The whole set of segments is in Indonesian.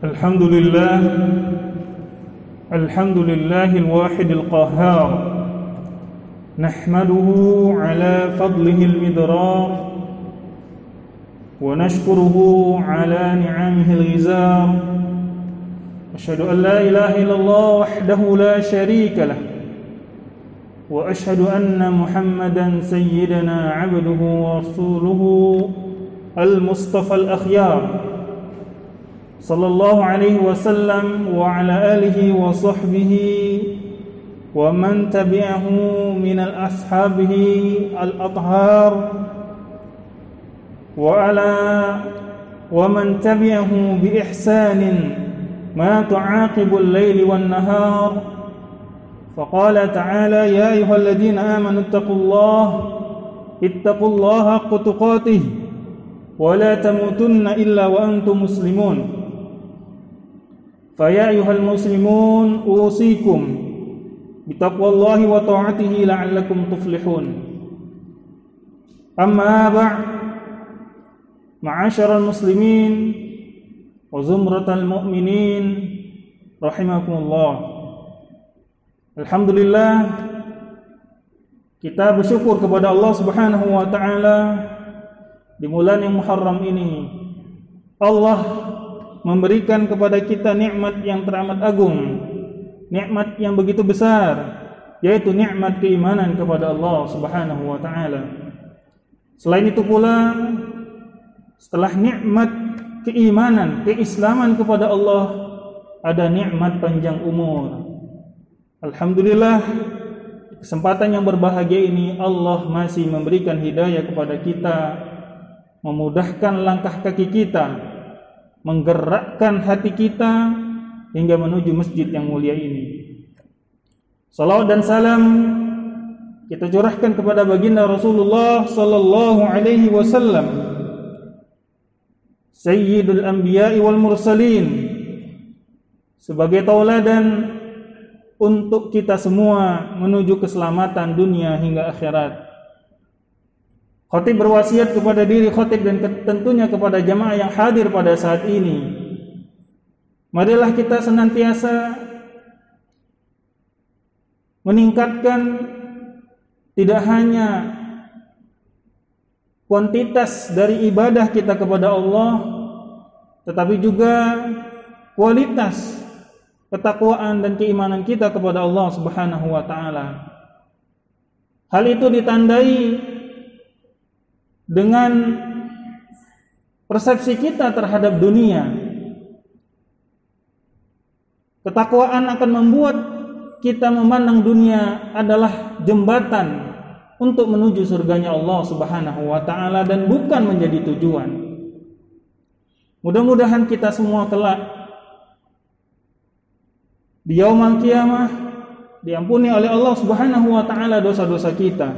الحمد لله الواحد القهار نحمده على فضله المدرار ونشكره على نعمه الغزار أشهد أن لا إله إلا الله وحده لا شريك له وأشهد أن محمدا سيدنا عبده ورسوله المصطفى الأخيار صلى الله عليه وسلم وعلى آله وصحبه ومن تبعه من أصحابه الأطهار ومن تبعه بإحسان ما تعاقب الليل والنهار فقال تعالى يا أيها الذين آمنوا اتقوا الله حق تقاته ولا تموتن إلا وأنتم مسلمون فيا أيها المسلمون أوصيكم بتقوى الله وطاعته لعلكم تفلحون أما بعد معاشر المسلمين وزمرة المؤمنين رحمكم الله. Alhamdulillah, kita bersyukur kepada Allah Subhanahu wa taala di bulan yang Muharram ini. Allah memberikan kepada kita nikmat yang teramat agung, nikmat yang begitu besar, yaitu nikmat keimanan kepada Allah Subhanahu wa taala. Selain itu pula, setelah nikmat keimanan, keislaman kepada Allah, ada nikmat panjang umur. Alhamdulillah, kesempatan yang berbahagia ini Allah masih memberikan hidayah kepada kita, memudahkan langkah kaki kita, menggerakkan hati kita hingga menuju masjid yang mulia ini. Salawat dan salam kita curahkan kepada baginda Rasulullah sallallahu alaihi wasallam, Sayyidul Anbiya'i wal Mursalin, sebagai tauladan untuk kita semua menuju keselamatan dunia hingga akhirat. Khatib berwasiat kepada diri khatib dan tentunya kepada jamaah yang hadir pada saat ini. Marilah kita senantiasa meningkatkan tidak hanya kuantitas dari ibadah kita kepada Allah, tetapi juga kualitas ketakwaan dan keimanan kita kepada Allah Subhanahu wa taala. Hal itu ditandai dengan persepsi kita terhadap dunia. Ketakwaan akan membuat kita memandang dunia adalah jembatan untuk menuju surganya Allah Subhanahu wa taala dan bukan menjadi tujuan. Mudah-mudahan kita semua kelak di yaumul qiyamah diampuni oleh Allah Subhanahu wa taala dosa-dosa kita,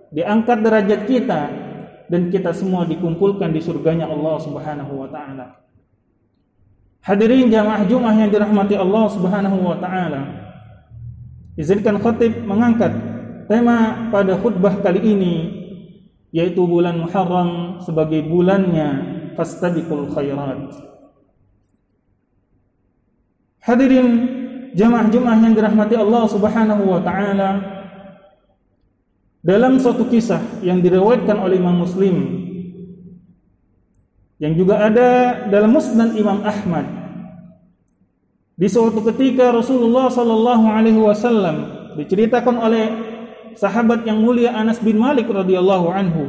diangkat derajat kita, dan kita semua dikumpulkan di surganya Allah Subhanahu wa taala. Hadirin jamaah Jumat yang dirahmati Allah Subhanahu wa taala, izinkan khatib mengangkat tema pada khutbah kali ini, yaitu bulan Muharram sebagai bulannya fastabiqul khairat. Hadirin jamaah-jamaah yang dirahmati Allah Subhanahu wa taala, dalam suatu kisah yang diriwayatkan oleh Imam Muslim yang juga ada dalam Musnad Imam Ahmad, di suatu ketika Rasulullah sallallahu alaihi wasallam diceritakan oleh sahabat yang mulia Anas bin Malik radhiyallahu anhu,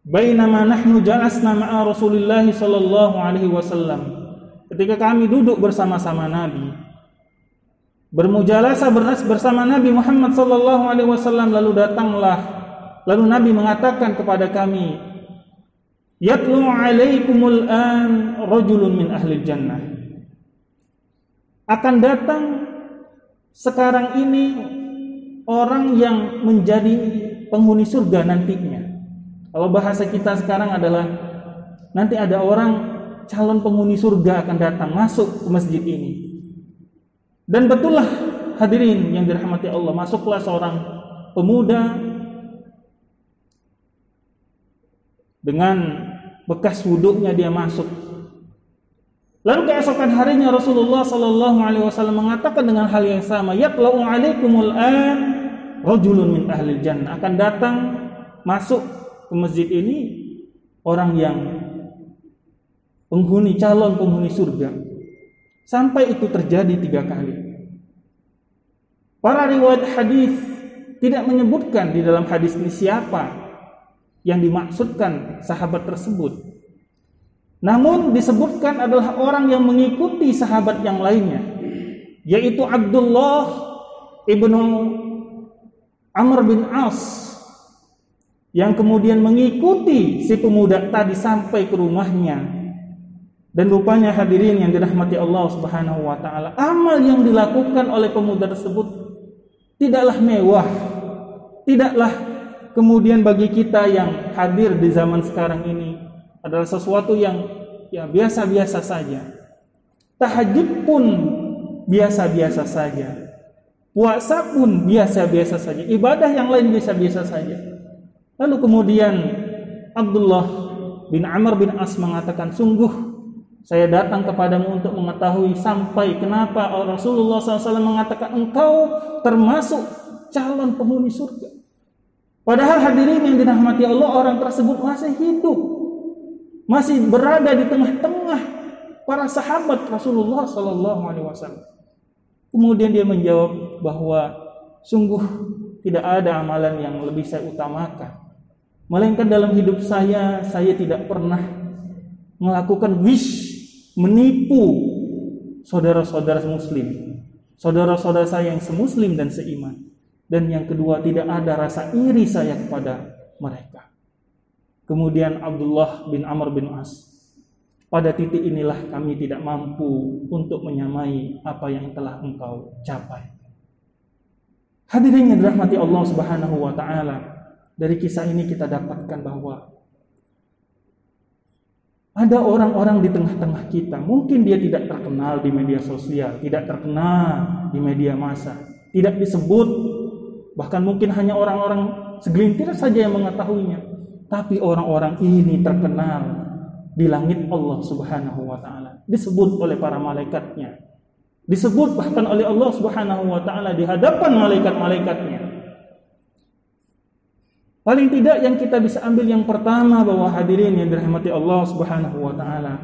bainama nahnu jalasna ma'a Rasulillah sallallahu alaihi wasallam, ketika kami duduk bersama-sama Nabi, bermujalasah bersama Nabi Muhammad sallallahu alaihi wasallam, lalu Nabi mengatakan kepada kami, yatlu alaikumul an rajulun min ahli jannah, akan datang sekarang ini orang yang menjadi penghuni surga nantinya. Kalau bahasa kita sekarang adalah nanti ada orang calon penghuni surga akan datang masuk ke masjid ini. Dan betullah hadirin yang dirahmati Allah, masuklah seorang pemuda dengan bekas wuduknya dia masuk. Lalu keesokan harinya Rasulullah sallallahu alaihi wasallam mengatakan dengan hal yang sama, "Yatla'u 'alaikumul an rajulun min ahlil jannah." Akan datang masuk ke masjid ini orang yang calon penghuni surga. Sampai itu terjadi 3 kali. Para riwayat hadis tidak menyebutkan di dalam hadis ini siapa yang dimaksudkan sahabat tersebut. Namun disebutkan adalah orang yang mengikuti sahabat yang lainnya, yaitu Abdullah ibnu Amr bin As, yang kemudian mengikuti si pemuda tadi sampai ke rumahnya. Dan rupanya hadirin yang dirahmati Allah Subhanahu wa taala, amal yang dilakukan oleh pemuda tersebut tidaklah mewah, tidaklah kemudian bagi kita yang hadir di zaman sekarang ini adalah sesuatu yang biasa-biasa saja. Tahajud pun biasa-biasa saja. Puasa pun biasa-biasa saja. Ibadah yang lain biasa-biasa saja. Lalu kemudian Abdullah bin Amr bin As mengatakan, "Sungguh saya datang kepadamu untuk mengetahui sampai kenapa Rasulullah SAW mengatakan engkau termasuk calon penghuni surga." Padahal hadirin yang dirahmati Allah, orang tersebut masih hidup, masih berada di tengah-tengah para sahabat Rasulullah sallallahu alaihi wasallam. Kemudian dia menjawab bahwa sungguh tidak ada amalan yang lebih saya utamakan, melainkan dalam hidup saya tidak pernah melakukan menipu saudara-saudara muslim, saudara-saudara saya yang semuslim dan seiman. Dan yang kedua, tidak ada rasa iri saya kepada mereka. Kemudian Abdullah bin Amr bin As, pada titik inilah kami tidak mampu untuk menyamai apa yang telah engkau capai. Hadirin yang dirahmati Allah Subhanahu wa taala, dari kisah ini kita dapatkan bahwa ada orang-orang di tengah-tengah kita, mungkin dia tidak terkenal di media sosial, tidak terkenal di media massa, tidak disebut, bahkan mungkin hanya orang-orang segelintir saja yang mengetahuinya. Tapi orang-orang ini terkenal di langit Allah Subhanahu wa taala, disebut oleh para malaikatnya, disebut bahkan oleh Allah Subhanahu wa taala di hadapan malaikat-malaikatnya. Paling tidak yang kita bisa ambil yang pertama, bahwa hadirin yang dirahmati Allah Subhanahu wa taala,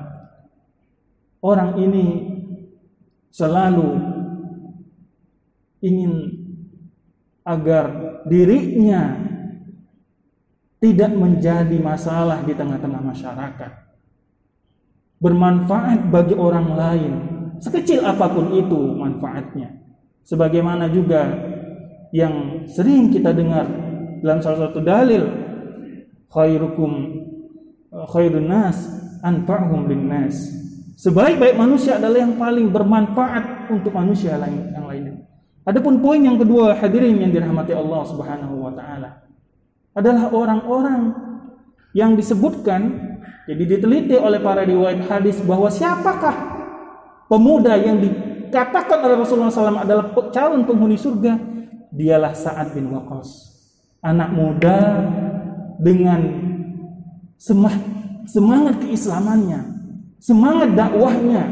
orang ini selalu ingin agar dirinya tidak menjadi masalah di tengah-tengah masyarakat, bermanfaat bagi orang lain, sekecil apapun itu manfaatnya. Sebagaimana juga yang sering kita dengar dalam salah satu dalil, khairun nas anfa'uhum linnas. Sebaik-baik manusia adalah yang paling bermanfaat untuk manusia yang lainnya. Adapun poin yang kedua, hadirin yang dirahmati Allah Subhanahu wa taala, adalah orang-orang yang disebutkan, jadi diteliti oleh para riwayat hadis bahwa siapakah pemuda yang dikatakan oleh Rasulullah SAW adalah calon penghuni surga. Dialah Sa'ad bin Waqqas, anak muda dengan semangat keislamannya, semangat dakwahnya,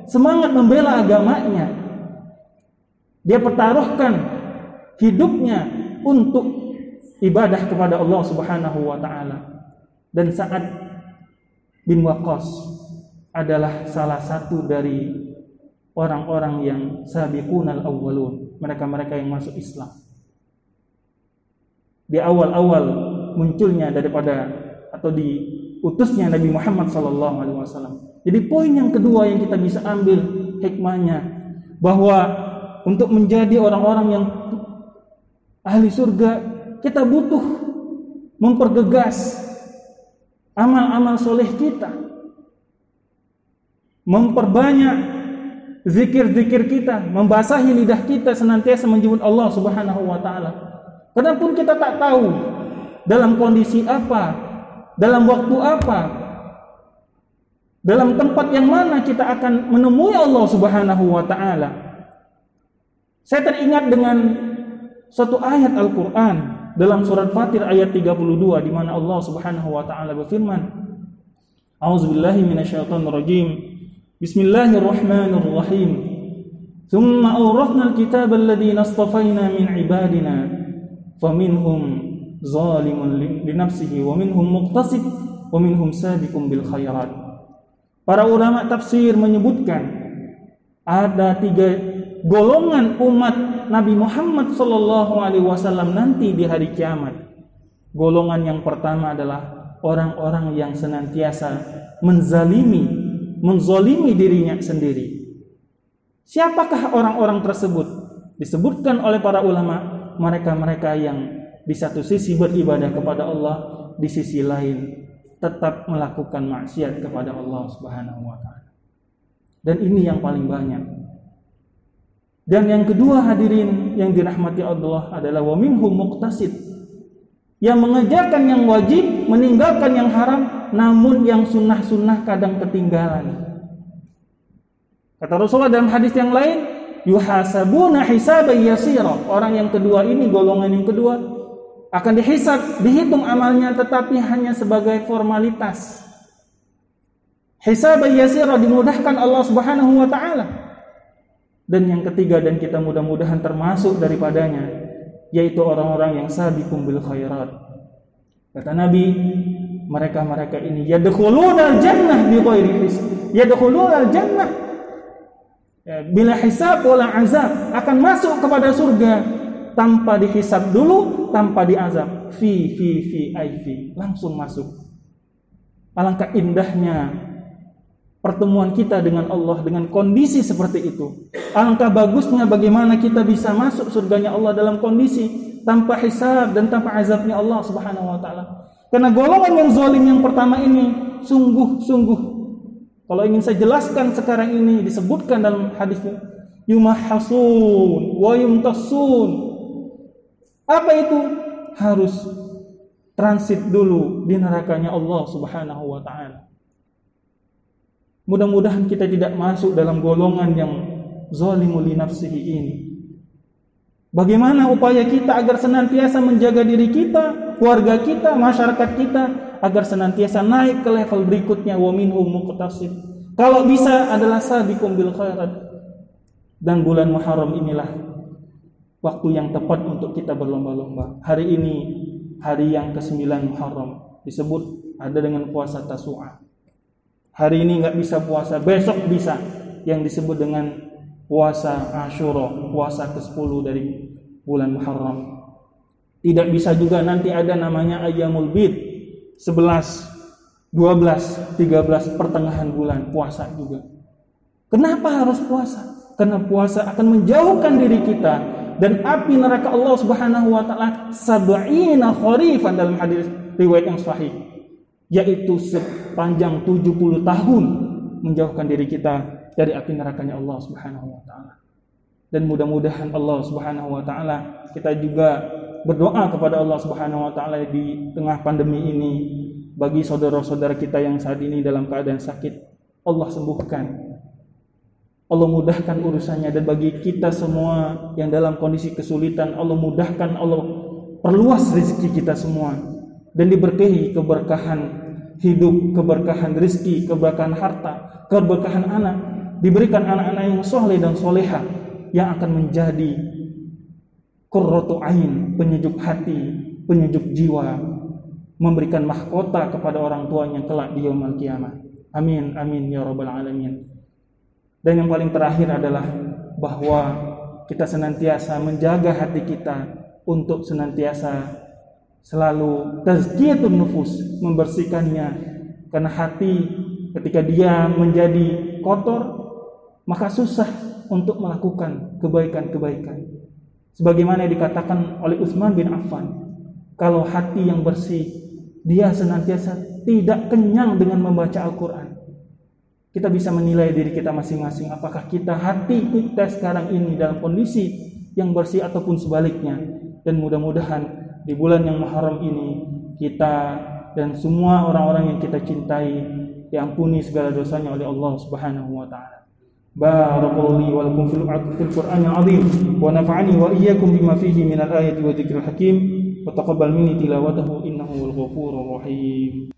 semangat membela agamanya. Dia pertaruhkan hidupnya untuk ibadah kepada Allah Subhanahu wa taala. Dan Sa'ad bin Waqqas adalah salah satu dari orang-orang yang sabiqunal awwalun, mereka-mereka yang masuk Islam di awal-awal munculnya daripada atau diutusnya Nabi Muhammad sallallahu alaihi wasallam. Jadi poin yang kedua yang kita bisa ambil hikmahnya, bahwa untuk menjadi orang-orang yang ahli surga, kita butuh mempergegas amal-amal soleh kita, memperbanyak zikir-zikir kita, membasahi lidah kita senantiasa menyebut Allah Subhanahu wa taala. Karena pun kita tak tahu dalam kondisi apa, dalam waktu apa, dalam tempat yang mana kita akan menemui Allah Subhanahu wa taala. Saya teringat dengan suatu ayat Al-Qur'an dalam surat Fatir ayat 32, di mana Allah Subhanahu wa taala berfirman, A'udzubillahi minasyaitonir rajim. Bismillahirrahmanirrahim. Tsumma awrathna al-kitaba alladhina istafayna min ibadina faminhum zalimun li nafsihi wa minhum muqtasid wa minhum sabiqun bil khairat. Para ulama tafsir menyebutkan ada 3 golongan umat Nabi Muhammad sallallahu alaihi wasallam nanti di hari kiamat. Golongan yang pertama adalah orang-orang yang senantiasa menzalimi dirinya sendiri. Siapakah orang-orang tersebut? Disebutkan oleh para ulama, mereka-mereka yang di satu sisi beribadah kepada Allah, di sisi lain tetap melakukan maksiat kepada Allah Subhanahu wa taala. Dan ini yang paling banyak. Dan yang kedua hadirin yang dirahmati Allah adalah wa minhum muqtasid, yang mengerjakan yang wajib, meninggalkan yang haram, namun yang sunnah-sunnah kadang ketinggalan. Kata Rasulullah dalam hadis yang lain, yuhasabuna hisaban yasira. Orang yang kedua ini, golongan yang kedua, akan dihisab, dihitung amalnya, tetapi hanya sebagai formalitas. Hisaban yasira, dimudahkan Allah Subhanahu wa taala. Dan yang ketiga, dan kita mudah-mudahan termasuk daripadanya, yaitu orang-orang yang sabiqun bil khairat. Kata Nabi, mereka-mereka ini yadkhulunal jannah bighairi hisab. Yadkhulunal jannah bila hisab wala azab, akan masuk kepada surga tanpa dihisab dulu, tanpa diazab. Fi langsung masuk. Alangkah indahnya pertemuan kita dengan Allah dengan kondisi seperti itu. Alangkah bagusnya bagaimana kita bisa masuk surganya Allah dalam kondisi tanpa hisab dan tanpa azabnya Allah Subhanahu wa taala. Karena golongan yang zalim yang pertama ini sungguh-sungguh, kalau ingin saya jelaskan sekarang ini, disebutkan dalam hadis yumahhasun wa yumtasun. Apa itu? Harus transit dulu di nerakanya Allah Subhanahu wa taala. Mudah-mudahan kita tidak masuk dalam golongan yang zalimul li nafsihi ini. Bagaimana upaya kita agar senantiasa menjaga diri kita, keluarga kita, masyarakat kita, agar senantiasa naik ke level berikutnya, wa minhum muqtasid. Kalau bisa adalah sabiqum bil khairat. Dan bulan Muharram inilah waktu yang tepat untuk kita berlomba-lomba. Hari ini hari yang ke-9 Muharram, disebut ada dengan puasa Tasu'a. Hari ini enggak bisa puasa, besok bisa, yang disebut dengan puasa Asyura, puasa ke-10 dari bulan Muharram. Tidak bisa juga nanti ada namanya Ayyamul Bid, 11, 12, 13 pertengahan bulan puasa juga. Kenapa harus puasa? Karena puasa akan menjauhkan diri kita dan api neraka Allah Subhanahu wa taala 70 kharifan dalam hadis riwayat yang sahih, yaitu sepanjang 70 tahun menjauhkan diri kita dari api nerakanya Allah Subhanahu wa taala. Dan mudah-mudahan Allah Subhanahu wa taala, kita juga berdoa kepada Allah Subhanahu wa taala di tengah pandemi ini, bagi saudara-saudara kita yang saat ini dalam keadaan sakit, Allah sembuhkan, Allah mudahkan urusannya. Dan bagi kita semua yang dalam kondisi kesulitan, Allah mudahkan, Allah perluas rezeki kita semua, dan diberkahi keberkahan hidup, keberkahan rezeki, keberkahan harta, keberkahan anak. Diberikan anak-anak yang soleh dan soleha, yang akan menjadi qurratu ain, penyejuk hati, penyejuk jiwa, memberikan mahkota kepada orang tuanya kelak di yaumul qiyamah. Amin, amin ya rabbal alamin. Dan yang paling terakhir adalah bahwa kita senantiasa menjaga hati kita untuk senantiasa selalu tazkiyatun nufus, membersihkannya. Karena hati ketika dia menjadi kotor, maka susah untuk melakukan kebaikan-kebaikan. Sebagaimana dikatakan oleh Utsman bin Affan, kalau hati yang bersih, dia senantiasa tidak kenyang dengan membaca Al-Quran. Kita bisa menilai diri kita masing-masing, apakah kita hati kita sekarang ini dalam kondisi yang bersih ataupun sebaliknya. Dan mudah-mudahan di bulan yang Muharram ini, kita dan semua orang-orang yang kita cintai diampuni segala dosanya oleh Allah Subhanahu wa taala. Barakallahu li wa lakum fil Qur'anil 'azim wa nafa'ani wa iyyakum bima fihi minal ayati wa dzikril hakim wa taqabbal minni tilawatahu innahu wal ghafurur rahim.